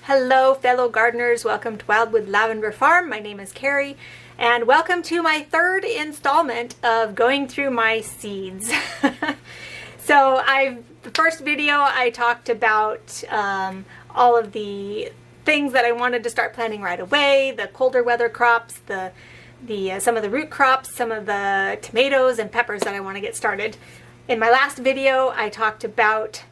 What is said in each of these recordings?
Hello fellow gardeners, welcome to Wildwood Lavender Farm. My name is Carrie and welcome to my third installment of going through my seeds. So the first video I talked about all of the things that I wanted to start planting right away, the colder weather crops, some of the root crops, some of the tomatoes and peppers that I want to get started. In my last video I talked about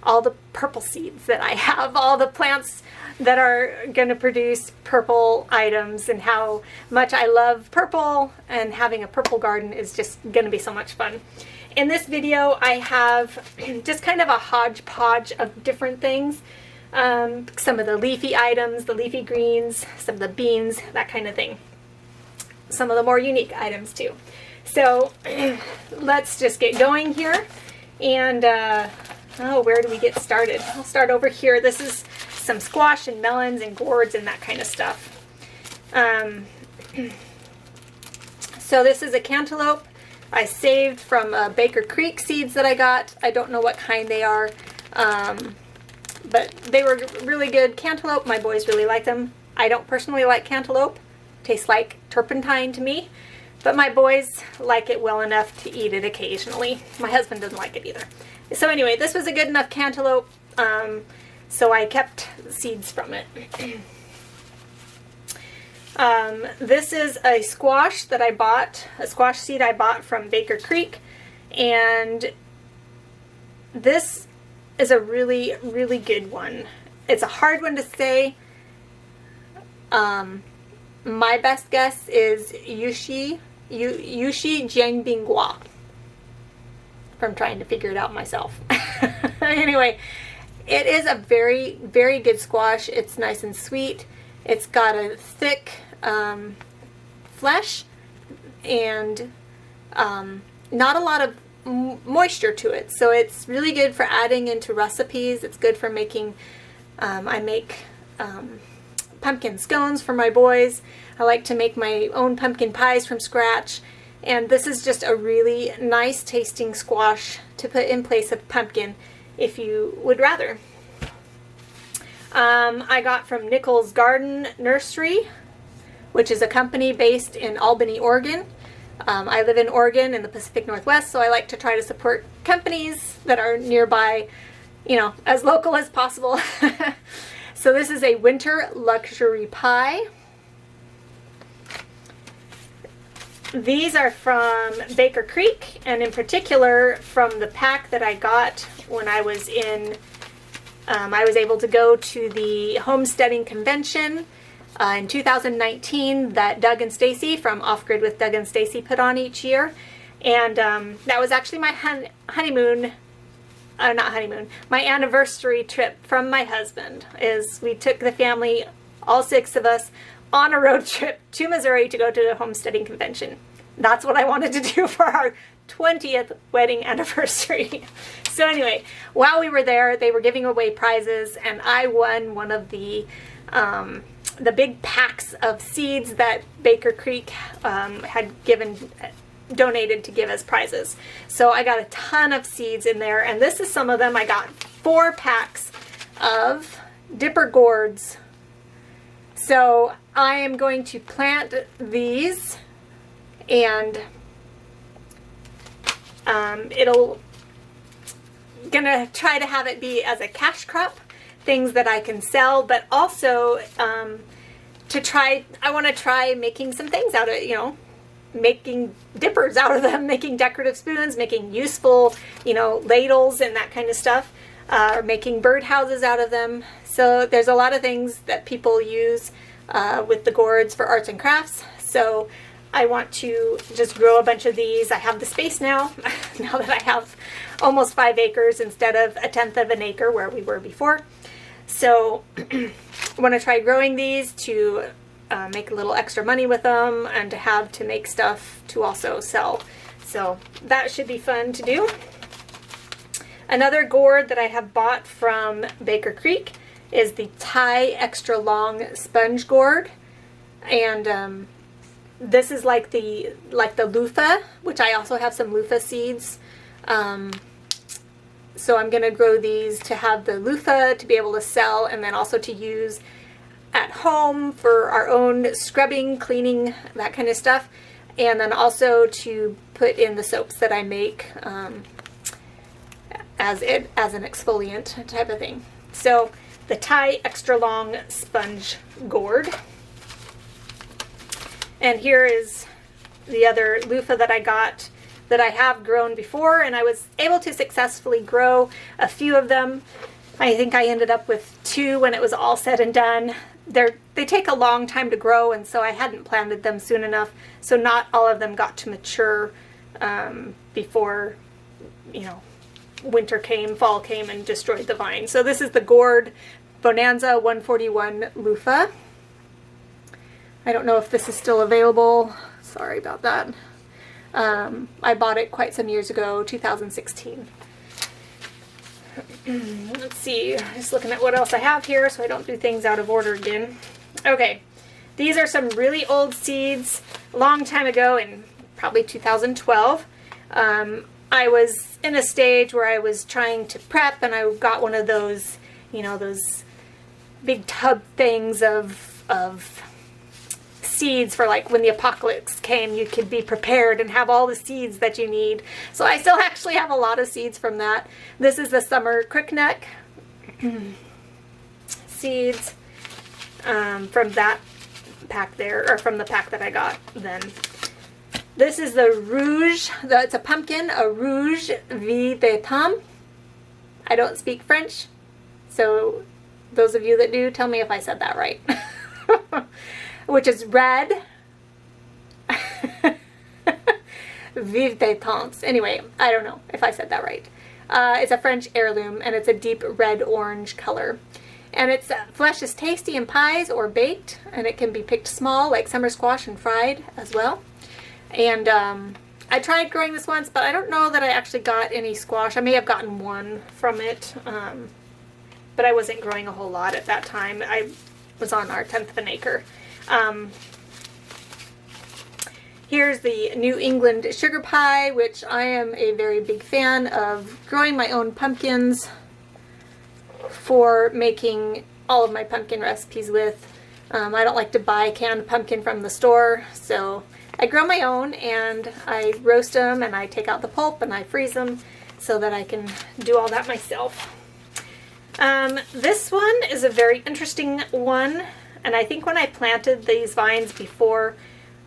all the purple seeds that I have, all the plants that are going to produce purple items, and how much I love purple, and having a purple garden is just going to be so much fun. In this video I have just kind of a hodgepodge of different things. Some of the leafy items, the leafy greens, some of the beans, that kind of thing. Some of the more unique items too. So let's just get going here. And oh, where do we get started? I'll start over here. This is some squash and melons and gourds and that kind of stuff. So this is a cantaloupe I saved from Baker Creek seeds that I got. I don't know what kind they are, but they were really good cantaloupe. My boys really like them. I don't personally like cantaloupe. Tastes like turpentine to me, but my boys like it well enough to eat it occasionally. My husband doesn't like it either. So anyway, this was a good enough cantaloupe, so I kept seeds from it. This is a squash that I bought, a squash seed I bought from Baker Creek, and this is a really, really good one. It's a hard one to say. My best guess is Yushi Jianbingua. From trying to figure it out myself. Anyway, it is a very, very good squash. It's nice and sweet. It's got a thick flesh and not a lot of moisture to it. So it's really good for adding into recipes. It's good for making, I make pumpkin scones for my boys. I like to make my own pumpkin pies from scratch. And this is just a really nice tasting squash to put in place of pumpkin if you would rather. I got from Nichols Garden Nursery, which is a company based in Albany, Oregon. I live in Oregon in the Pacific Northwest, so I like to try to support companies that are nearby, you know, as local as possible. So this is a winter luxury pie. These are from Baker Creek, and in particular from the pack that I got when I was I was able to go to the homesteading convention in 2019 that Doug and Stacy from Off Grid with Doug and Stacy put on each year. And that was actually my my anniversary trip from my husband. We took the family, all 6 of us, on a road trip to Missouri to go to the homesteading convention. That's what I wanted to do for our 20th wedding anniversary. So anyway, while we were there, they were giving away prizes, and I won one of the big packs of seeds that Baker Creek had donated to give as prizes. So I got a ton of seeds in there, and this is some of them. I got 4 packs of dipper gourds. So I am going to plant these, and gonna try to have it be as a cash crop, things that I can sell, but also I want to try making some things out of it, you know, making dippers out of them, making decorative spoons, making useful, you know, ladles and that kind of stuff, or making bird houses out of them. So there's a lot of things that people use with the gourds for arts and crafts. So I want to just grow a bunch of these. I have the space now, now that I have almost 5 acres instead of 1/10 of an acre where we were before. So I want to try growing these to make a little extra money with them, and to make stuff to also sell. So that should be fun to do. Another gourd that I have bought from Baker Creek is the Thai extra long sponge gourd, and this is like the Loofah, which I also have some Loofah seeds So I'm going to grow these to have the loofah to be able to sell, and then also to use at home for our own scrubbing, cleaning, that kind of stuff. And then also to put in the soaps that I make as an exfoliant type of thing. So the Thai extra long sponge gourd. And here is the other loofah that I got that I have grown before, and I was able to successfully grow a few of them. I think I ended up with 2 when it was all said and done. They take a long time to grow, and so I hadn't planted them soon enough, so not all of them got to mature before, you know, winter came, fall came, and destroyed the vine. So this is the Gourd Bonanza 141 loofah. I don't know if this is still available. Sorry about that. I bought it quite some years ago, 2016. Let's see, just looking at what else I have here so I don't do things out of order again. Okay, these are some really old seeds, a long time ago in probably 2012. I was in a stage where I was trying to prep, and I got one of those, you know, those big tub things of seeds for, like, when the apocalypse came, you could be prepared and have all the seeds that you need. So I still actually have a lot of seeds from that. This is the summer crookneck seeds from that pack there, or from the pack that I got then. This is the rouge, it's a pumpkin, a rouge vivetam. I don't speak French, so those of you that do, tell me if I said that right. Which is red. Vive des temps. Anyway, I don't know if I said that right. It's a French heirloom, and it's a deep red-orange color. And its flesh is tasty in pies or baked, and it can be picked small like summer squash and fried as well. And I tried growing this once, but I don't know that I actually got any squash. I may have gotten one from it, but I wasn't growing a whole lot at that time. I was on our 10th of an acre. Here's the New England sugar pie, which I am a very big fan of growing my own pumpkins for making all of my pumpkin recipes with. I don't like to buy canned pumpkin from the store, so I grow my own, and I roast them, and I take out the pulp, and I freeze them so that I can do all that myself. This one is a very interesting one, and I think when I planted these vines before,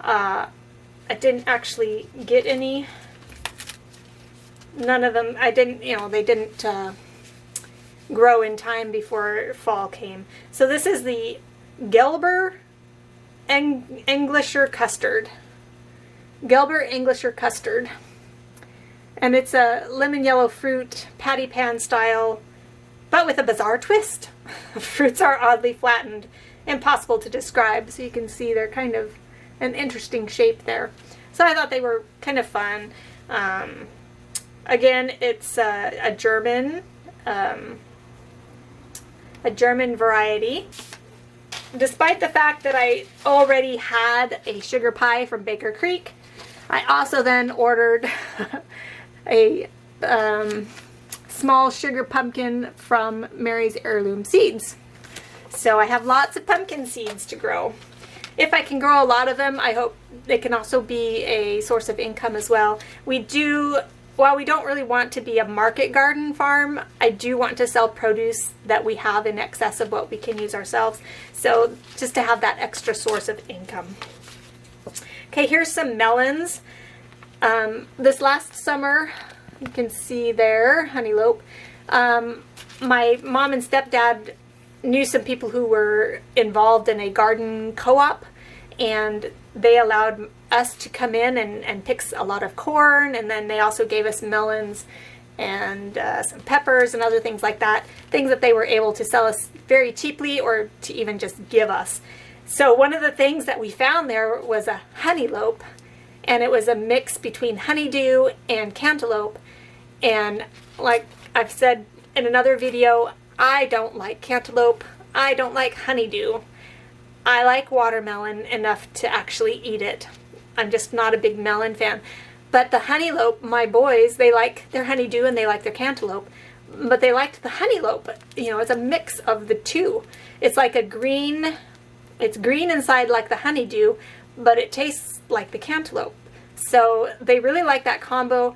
I didn't actually get any. None of them, I didn't, you know, they didn't grow in time before fall came. So this is the Gelber Englischer custard. Gelber Englischer custard. And it's a lemon yellow fruit, patty pan style, but with a bizarre twist. Fruits are oddly flattened, impossible to describe, so you can see they're kind of an interesting shape there. So I thought they were kind of fun. Again, it's a German variety. Despite the fact that I already had a sugar pie from Baker Creek, I also then ordered a small sugar pumpkin from Mary's Heirloom Seeds. So I have lots of pumpkin seeds to grow. If I can grow a lot of them, I hope they can also be a source of income as well. While we don't really want to be a market garden farm, I do want to sell produce that we have in excess of what we can use ourselves. So just to have that extra source of income. Okay, here's some melons. This last summer, you can see there, honeylope. My mom and stepdad knew some people who were involved in a garden co-op, and they allowed us to come in and pick a lot of corn, and then they also gave us melons and some peppers and other things like that, things that they were able to sell us very cheaply or to even just give us. So one of the things that we found there was a honeylope, and it was a mix between honeydew and cantaloupe. And like I've said in another video, I don't like cantaloupe. I don't like honeydew. I like watermelon enough to actually eat it. I'm just not a big melon fan. But the honeylope, my boys, they like their honeydew and they like their cantaloupe. but they liked the honeylope. You know, it's a mix of the two. It's like a green, it's green inside like the honeydew, but it tastes like the cantaloupe. So they really like that combo.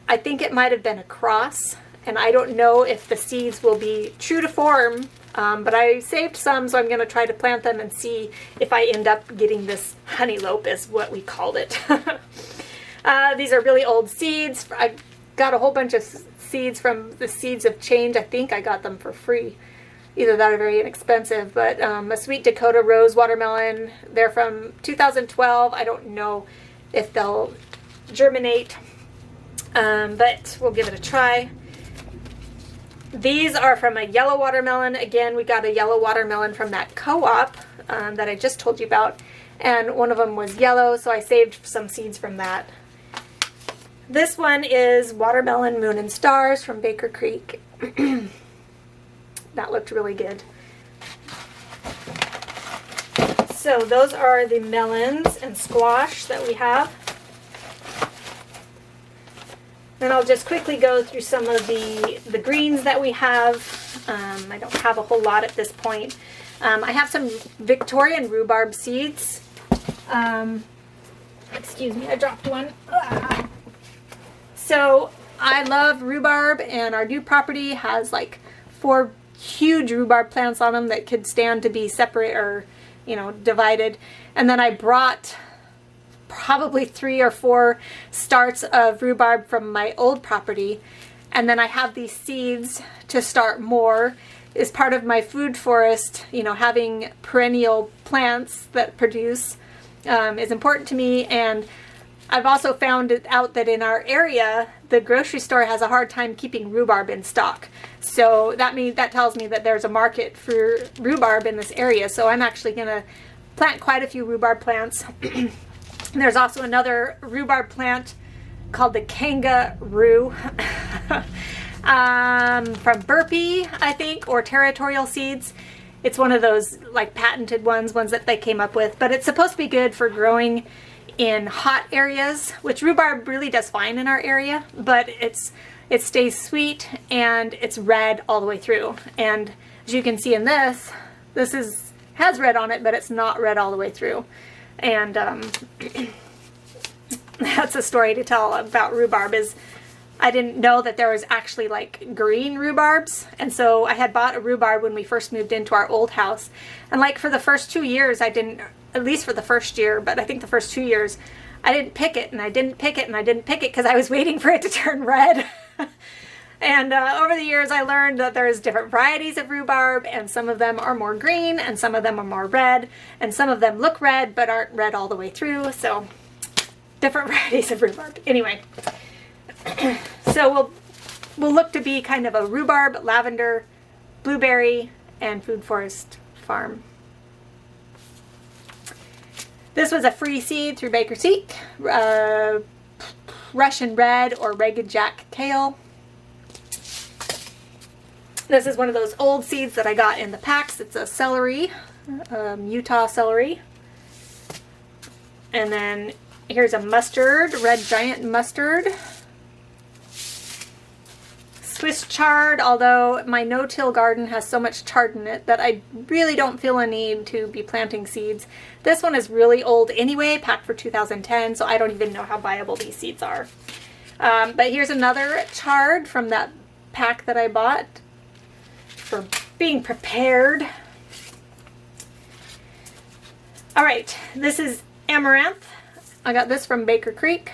I think it might have been a cross, and I don't know if the seeds will be true to form, but I saved some, so I'm going to try to plant them and see if I end up getting this honeylope, is what we called it. These are really old seeds. I got a whole bunch of seeds from the Seeds of Change. I think I got them for free. Either that or very inexpensive, but a Sweet Dakota Rose watermelon. They're from 2012. I don't know if they'll germinate, but we'll give it a try. These are from a yellow watermelon. Again, we got a yellow watermelon from that co-op that I just told you about, and one of them was yellow, so I saved some seeds from that. This one is Watermelon Moon and Stars from Baker Creek. That looked really good. So those are the melons and squash that we have. Then I'll just quickly go through some of the greens that we have. I don't have a whole lot at this point. I have some Victorian rhubarb seeds. Excuse me, I dropped one. So I love rhubarb, and our new property has like 4 huge rhubarb plants on them that could stand to be separate or, you know, divided. And then I brought probably 3 or 4 starts of rhubarb from my old property, and then I have these seeds to start more. Is part of my food forest. You know, having perennial plants that produce is important to me. And I've also found it out that in our area, the grocery store has a hard time keeping rhubarb in stock. So that tells me that there's a market for rhubarb in this area. So I'm actually going to plant quite a few rhubarb plants. There's also another rhubarb plant called the kangaroo from Burpee, I think, or Territorial Seeds. It's one of those like patented ones that they came up with, but it's supposed to be good for growing in hot areas, which rhubarb really does fine in our area, but it stays sweet and it's red all the way through. And as you can see in this has red on it, but it's not red all the way through. And that's a story to tell about rhubarb. Is I didn't know that there was actually like green rhubarbs, and so I had bought a rhubarb when we first moved into our old house, and like for the first 2 years I didn't, at least for the first year, but I think the first 2 years I didn't pick it, and I didn't pick it, and I didn't pick it because I was waiting for it to turn red. And over the years I learned that there's different varieties of rhubarb, and some of them are more green and some of them are more red, and some of them look red but aren't red all the way through. So different varieties of rhubarb. Anyway, so we'll look to be kind of a rhubarb, lavender, blueberry, and food forest farm. This was a free seed through Baker Creek, Russian red or Ragged Jack kale. This is one of those old seeds that I got in the packs. It's a celery, Utah celery. And then here's a mustard, red giant mustard. Swiss chard, although my no-till garden has so much chard in it that I really don't feel a need to be planting seeds. This one is really old anyway, packed for 2010, so I don't even know how viable these seeds are. But here's another chard from that pack that I bought for being prepared. All right, this is amaranth. I got this from Baker Creek.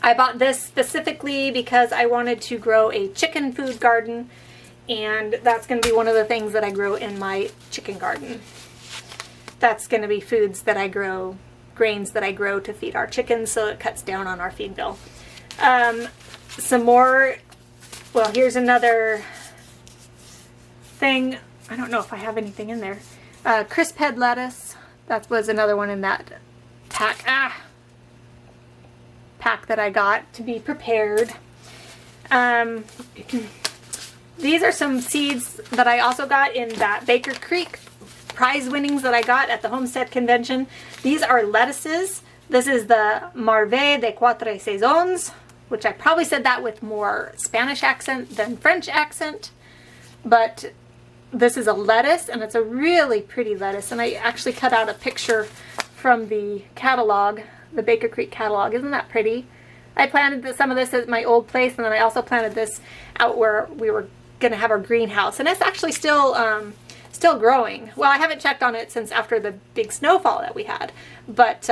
I bought this specifically because I wanted to grow a chicken food garden, and that's going to be one of the things that I grow in my chicken garden. That's going to be foods that I grow, grains that I grow to feed our chickens, so it cuts down on our feed bill. Some more, well, here's another thing. I don't know if I have anything in there. Crisp head lettuce. That was another one in that pack. Pack that I got to be prepared. These are some seeds that I also got in that Baker Creek prize winnings that I got at the Homestead Convention. These are lettuces. This is the Marve de Quatre Saisons. which I probably said that with more Spanish accent than French accent, but this is a lettuce, and it's a really pretty lettuce, and I actually cut out a picture from the catalog, the Baker Creek catalog. Isn't that pretty? I planted some of this at my old place, and then I also planted this out where we were going to have our greenhouse, and it's actually still growing. Well, I haven't checked on it since after the big snowfall that we had, but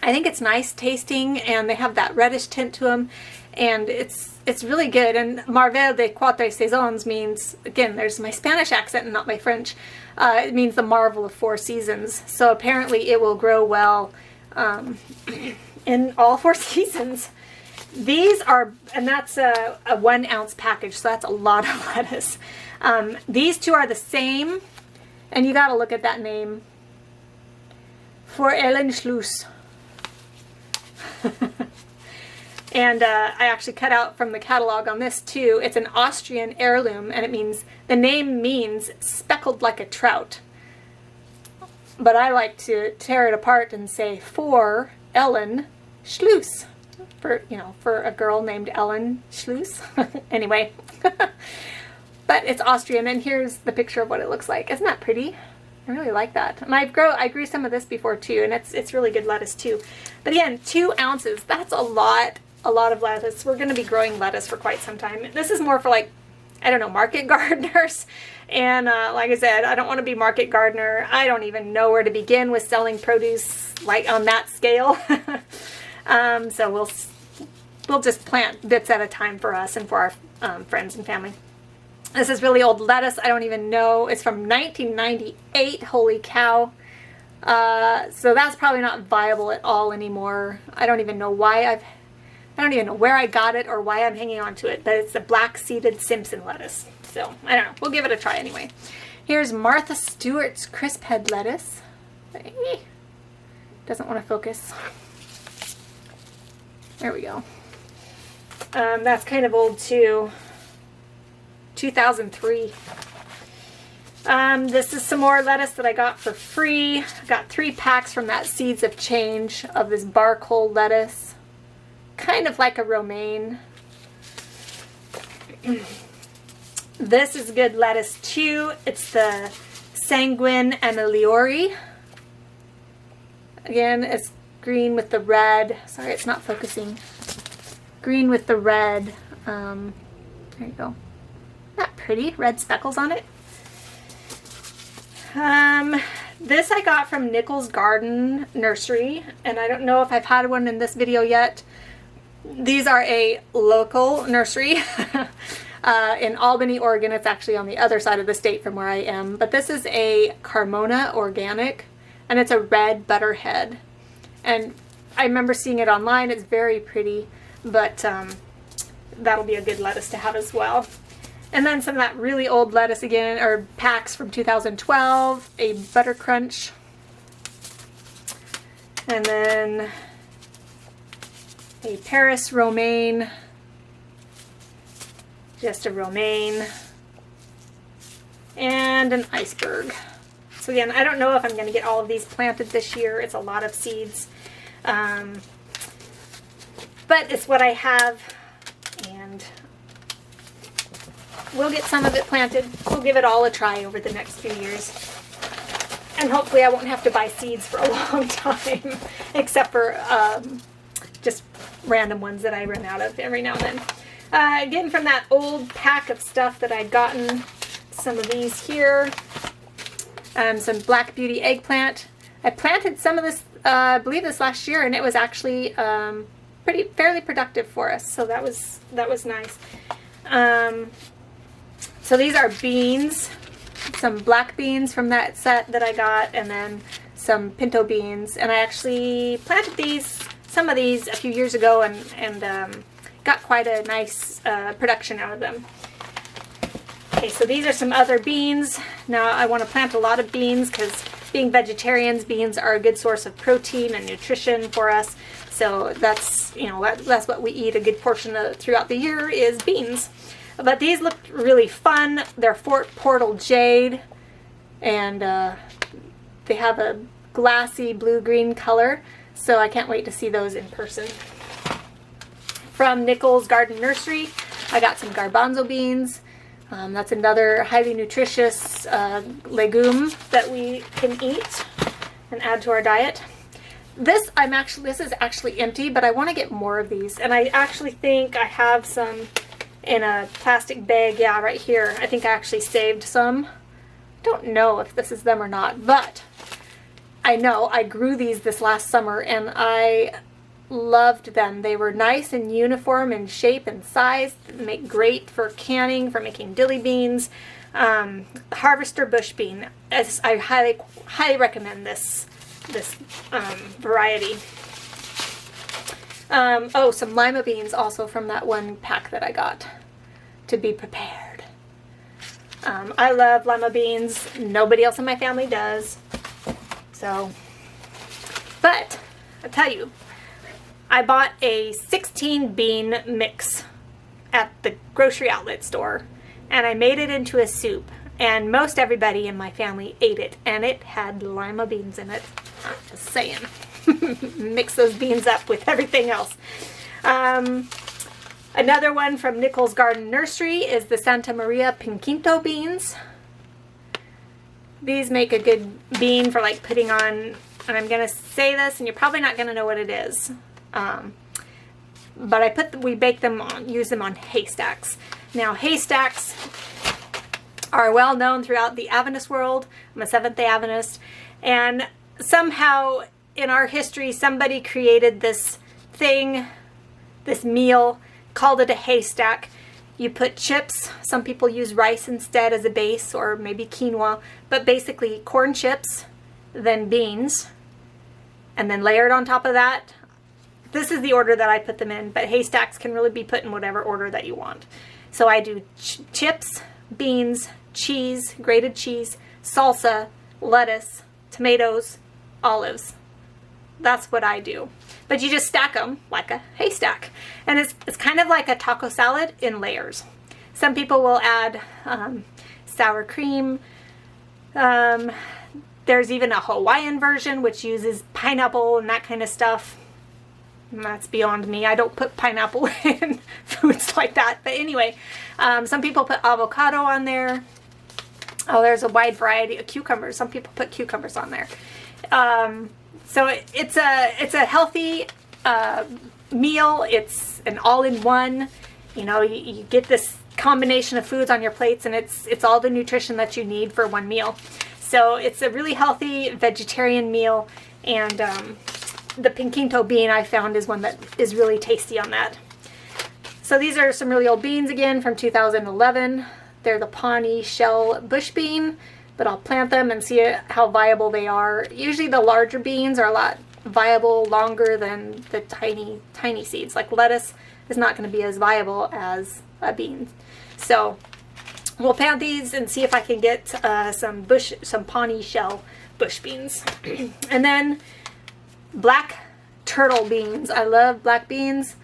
I think it's nice tasting, and they have that reddish tint to them, and it's really good. And Marvel de Quatre Saisons means, again, there's my Spanish accent and not my French. It means the marvel of 4 seasons. So apparently it will grow well in all 4 seasons. These are, and that's a 1 ounce package, so that's a lot of lettuce. These two are the same, and you gotta look at that name. For Ellen Schluss. And I actually cut out from the catalog on this too. It's an Austrian heirloom, and it means, the name means speckled like a trout. But I like to tear it apart and say for Ellen Schluss. For, you know, for a girl named Ellen Schluss. Anyway. But it's Austrian, and here's the picture of what it looks like. Isn't that pretty? I really like that. And I grew some of this before too, and it's really good lettuce too. But again, 2 ounces, that's a lot of lettuce. We're going to be growing lettuce for quite some time. This is more for, like, I don't know, market gardeners. And like I said, I don't want to be market gardener. I don't even know where to begin with selling produce like on that scale. So we'll just plant bits at a time for us and for our friends and family. This is really old lettuce. I don't even know. It's from 1998. Holy cow. So that's probably not viable at all anymore. I don't even know why I don't even know where I got it or why I'm hanging on to it, but it's a black-seeded Simpson lettuce. So, I don't know. We'll give it a try anyway. Here's Martha Stewart's crisp head lettuce. Doesn't want to focus. There we go. That's kind of old too. 2003. This is some more lettuce that I got for free. I got 3 packs from that Seeds of Change of this barcole lettuce. Kind of like a romaine. This is good lettuce too. It's the Sanguine Ameliori. Again, it's green with the red. Sorry, it's not focusing. Green with the red. There you go. Not pretty. Red speckles on it. This I got from Nichols Garden Nursery, and I don't know if I've had one in this video yet. These are a local nursery in Albany, Oregon. It's actually on the other side of the state from where I am. But this is a Carmona Organic, and it's a red butterhead. And I remember seeing it online. It's very pretty, but that'll be a good lettuce to have as well. And then some of that really old lettuce again, or packs from 2012, a Butter Crunch. And then a Paris Romaine, just a romaine, and an iceberg. So again, I don't know if I'm going to get all of these planted this year. It's a lot of seeds. But it's what I have, and we'll get some of it planted. We'll give it all a try over the next few years. And hopefully I won't have to buy seeds for a long time, except for just random ones that I run out of every now and then. Again, from that old pack of stuff that I'd gotten, some of these here. Some Black Beauty eggplant. I planted some of this, I believe this last year, and it was actually fairly productive for us. So that was nice. So these are beans, some black beans from that set that I got, and then some pinto beans. And I actually planted some of these a few years ago, and got quite a nice production out of them. Okay, so these are some other beans. Now I want to plant a lot of beans because being vegetarians, beans are a good source of protein and nutrition for us. So that's, that's what we eat a good portion of throughout the year is beans. But these look really fun. They're Fort Portal Jade, and they have a glassy blue-green color. So I can't wait to see those in person. from Nichols Garden Nursery. I got some garbanzo beans. That's another highly nutritious legume that we can eat and add to our diet. This is actually empty, but I want to get more of these. And I actually think I have some in a plastic bag. Yeah, right here. I think I actually saved some. Don't know if this is them or not, but I know I grew these this last summer and I loved them. They were nice and uniform in shape and size. They make great for canning, for making dilly beans. Harvester bush bean. I highly recommend this variety. Oh, some Lima beans also from that one pack that I got to be prepared. I love Lima beans. Nobody else in my family does. So, but I'll tell you, I bought a 16 bean mix at the grocery outlet store and I made it into a soup, and most everybody in my family ate it, and it had Lima beans in it. I'm just saying. Mix those beans up with everything else. Another one from Nichols Garden Nursery is the Santa Maria Pinquinto beans. These make a good bean for like putting on, and I'm going to say this and you're probably not going to know what it is. But we bake them on, use them on haystacks. Now haystacks are well known throughout the Adventist world. I'm a Seventh-day Adventist, and somehow in our history somebody created this thing, this meal, called it a haystack. You put chips, some people use rice instead as a base, or maybe quinoa, but basically corn chips, then beans, and then layered on top of that. This is the order that I put them in, but haystacks can really be put in whatever order that you want. So I do chips, beans, cheese, grated cheese, salsa, lettuce, tomatoes, olives. That's what I do. But you just stack them like a haystack. And it's kind of like a taco salad in layers. Some people will add sour cream. There's even a Hawaiian version which uses pineapple and that kind of stuff. And that's beyond me. I don't put pineapple in foods like that. But anyway, some people put avocado on there. Oh, there's a wide variety of cucumbers. Some people put cucumbers on there. So it's a healthy meal. It's an all-in-one. You know, you get this combination of foods on your plates, and it's all the nutrition that you need for one meal. So it's a really healthy vegetarian meal, and the Pinquinto bean I found is one that is really tasty on that. So these are some really old beans again from 2011. They're the Pawnee shell bush bean, but I'll plant them and see how viable they are. Usually the larger beans are a lot viable longer than the tiny seeds. Like lettuce is not going to be as viable as a bean. So we'll plant these and see if I can get some Pawnee shell bush beans. And then black turtle beans. I love black beans,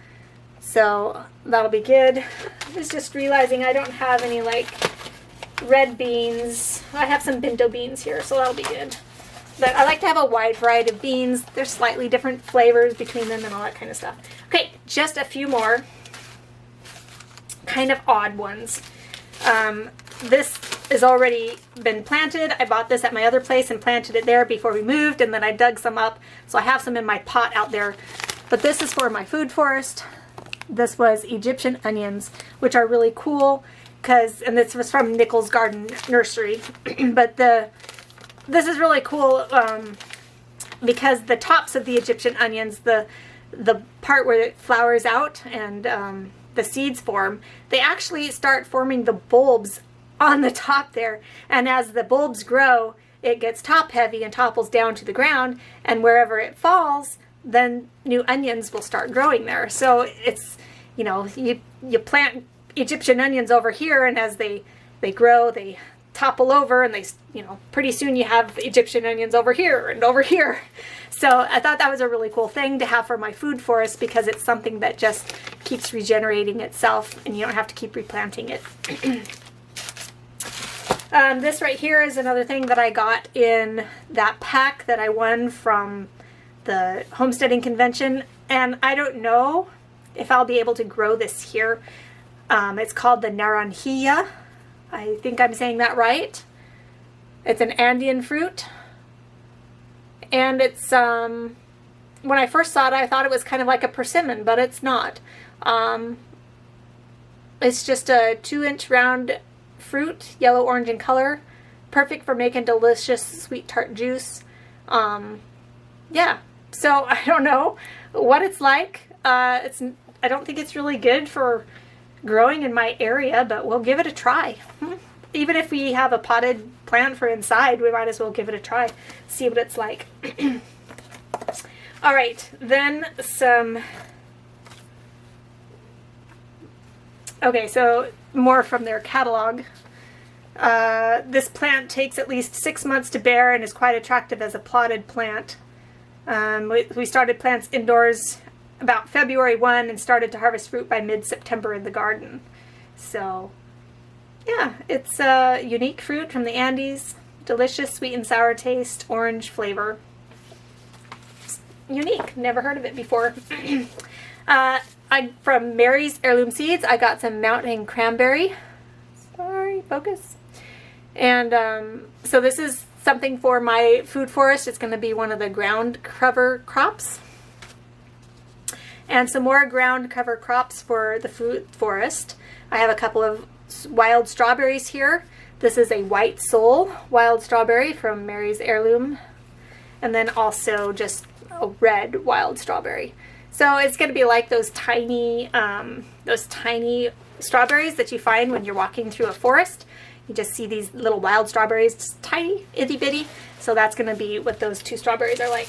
so that'll be good. I was just realizing I don't have any like red beans. I have some pinto beans here, so that'll be good. But I like to have a wide variety of beans. There's slightly different flavors between them and all that kind of stuff. Okay, just a few more kind of odd ones. This has already been planted. I bought this at my other place and planted it there before we moved, and then I dug some up, so I have some in my pot out there. But this is for my food forest. This was Egyptian onions, which are really cool, and this was from Nichols Garden Nursery. But this is really cool because the tops of the Egyptian onions, the part where it flowers out and the seeds form, they actually start forming the bulbs on the top there, and as the bulbs grow, it gets top heavy and topples down to the ground, and wherever it falls, then new onions will start growing there. So it's, you know, you plant Egyptian onions over here, and as they grow, they topple over, and they, you know, pretty soon you have Egyptian onions over here and over here. So I thought that was a really cool thing to have for my food forest, because it's something that just keeps regenerating itself and you don't have to keep replanting it. This right here is another thing that I got in that pack that I won from the homesteading convention, and I don't know if I'll be able to grow this here. It's called the naranjilla. I think I'm saying that right. It's an Andean fruit. And it's, when I first saw it, I thought it was kind of like a persimmon, but it's not. It's just a 2-inch round fruit, yellow, orange in color. Perfect for making delicious sweet tart juice. Yeah, so I don't know what it's like. I don't think it's really good for growing in my area, but we'll give it a try. Even if we have a potted plant for inside, we might as well give it a try, see what it's like. All right, then some... Okay, so more from their catalog. This plant takes at least 6 months to bear and is quite attractive as a potted plant. We started plants indoors about February 1 and started to harvest fruit by mid-September in the garden. So, yeah, it's a unique fruit from the Andes. Delicious, sweet and sour taste, orange flavor. It's unique. Never heard of it before. From Mary's Heirloom Seeds, I got some mountain cranberry. Sorry, focus. And so this is something for my food forest. It's going to be one of the ground cover crops. And some more ground cover crops for the food forest. I have a couple of wild strawberries here. This is a white soul wild strawberry from Mary's Heirloom. And then also just a red wild strawberry. So it's going to be like those tiny strawberries that you find when you're walking through a forest. You just see these little wild strawberries, just tiny, itty bitty. So that's going to be what those 2 strawberries are like.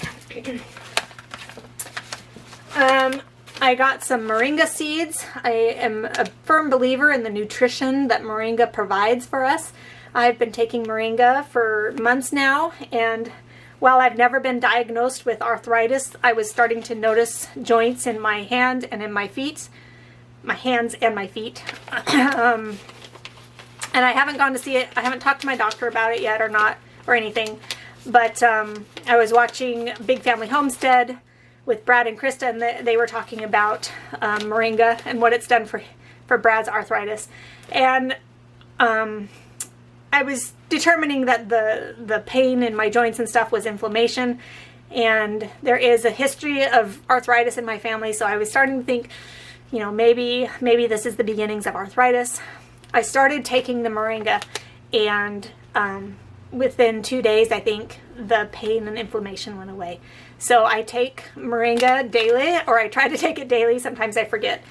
I got some Moringa seeds. I am a firm believer in the nutrition that Moringa provides for us. I've been taking Moringa for months now, and while I've never been diagnosed with arthritis, I was starting to notice joints in my hand and in my feet. My hands and my feet. And I haven't gone to see it. I haven't talked to my doctor about it yet or anything. But I was watching Big Family Homestead with Brad and Krista, and they were talking about Moringa and what it's done for Brad's arthritis. And I was determining that the pain in my joints and stuff was inflammation. And there is a history of arthritis in my family, so I was starting to think, you know, maybe this is the beginnings of arthritis. I started taking the Moringa, and within 2 days, I think, the pain and inflammation went away. So I take Moringa daily, or I try to take it daily. Sometimes I forget.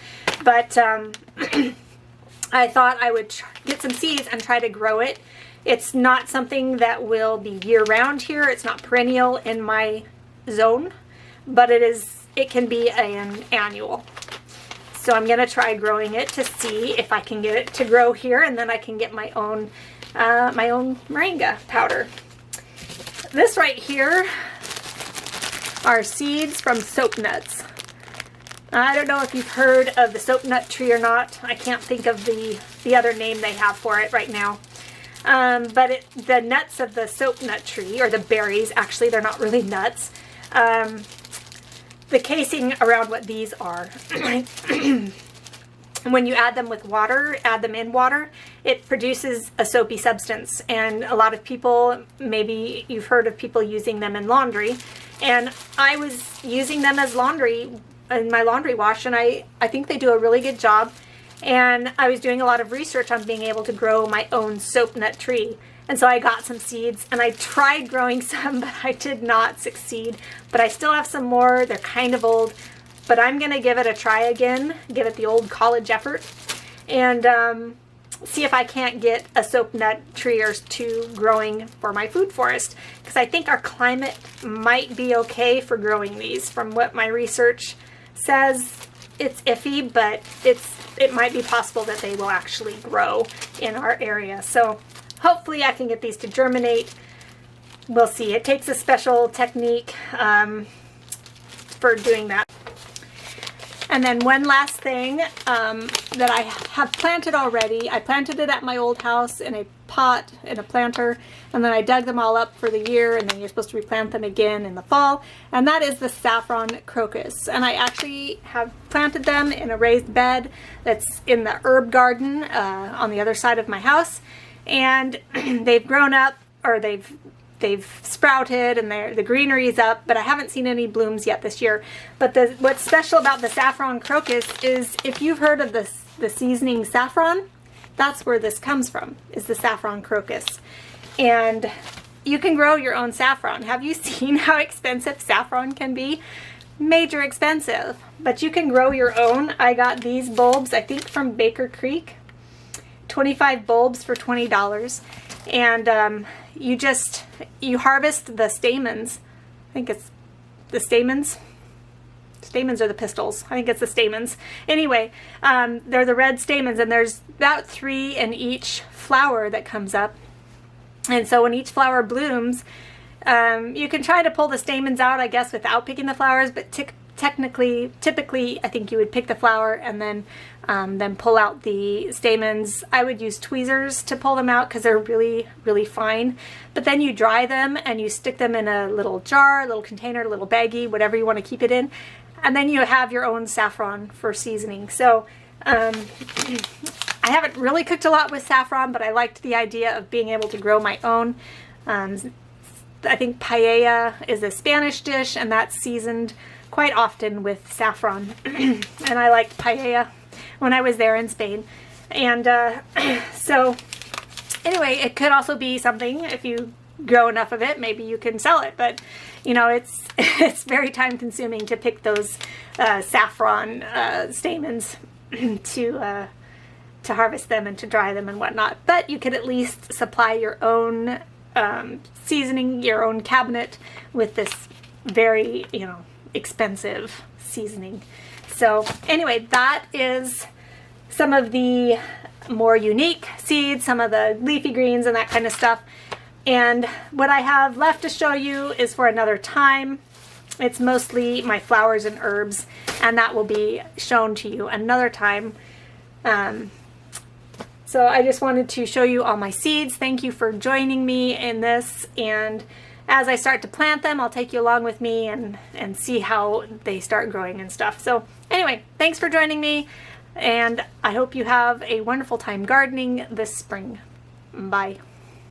But I thought I would get some seeds and try to grow it. It's not something that will be year-round here. It's not perennial in my zone, but it can be an annual. So I'm going to try growing it to see if I can get it to grow here, and then I can get my own Moringa powder. This right here are seeds from soap nuts. I don't know if you've heard of the soap nut tree or not. I can't think of the other name they have for it right now. But the nuts of the soap nut tree, or the berries, actually they're not really nuts. The casing around what these are, when you add them in water, it produces a soapy substance. And a lot of people, maybe you've heard of people using them in laundry. And I was using them as laundry in my laundry wash, and I think they do a really good job. And I was doing a lot of research on being able to grow my own soap nut tree. And so I got some seeds, and I tried growing some, but I did not succeed. But I still have some more. They're kind of old, but I'm going to give it a try again, give it the old college effort, and see if I can't get a soap nut tree or 2 growing for my food forest. Because I think our climate might be okay for growing these. From what my research says, it's iffy, but it might be possible that they will actually grow in our area. So hopefully I can get these to germinate. We'll see. It takes a special technique for doing that. And then one last thing that I have planted already. I planted it at my old house in a pot, in a planter, and then I dug them all up for the year, and then you're supposed to replant them again in the fall. And that is the Saffron Crocus. And I actually have planted them in a raised bed that's in the herb garden on the other side of my house. And they've grown up, or they've sprouted, and the greenery's up, but I haven't seen any blooms yet this year. But what's special about the Saffron Crocus is, if you've heard of the seasoning saffron, that's where this comes from, is the Saffron Crocus. And you can grow your own saffron. Have you seen how expensive saffron can be? Major expensive, but you can grow your own. I got these bulbs, I think from Baker Creek, 25 bulbs for $20. And you harvest the stamens. I think it's the stamens. Stamens are the pistils. I think it's the stamens. Anyway, they're the red stamens, and there's about 3 in each flower that comes up. And so when each flower blooms, you can try to pull the stamens out, I guess, without picking the flowers, but typically, I think you would pick the flower and then pull out the stamens. I would use tweezers to pull them out because they're really, really fine. But then you dry them and you stick them in a little jar, a little container, a little baggie, whatever you want to keep it in. And then you have your own saffron for seasoning. So I haven't really cooked a lot with saffron, but I liked the idea of being able to grow my own. I think paella is a Spanish dish, and that's seasoned quite often with saffron. And I liked paella when I was there in Spain. And so anyway, it could also be something, if you grow enough of it, maybe you can sell it. But you know, it's very time consuming to pick those saffron stamens to harvest them and to dry them and whatnot. But you could at least supply your own seasoning, your own cabinet with this very, expensive seasoning. So anyway, that is some of the more unique seeds, some of the leafy greens and that kind of stuff. And what I have left to show you is for another time. It's mostly my flowers and herbs, and that will be shown to you another time. So I just wanted to show you all my seeds. Thank you for joining me in this, and as I start to plant them, I'll take you along with me and see how they start growing and stuff. So anyway, thanks for joining me, and I hope you have a wonderful time gardening this spring. Bye.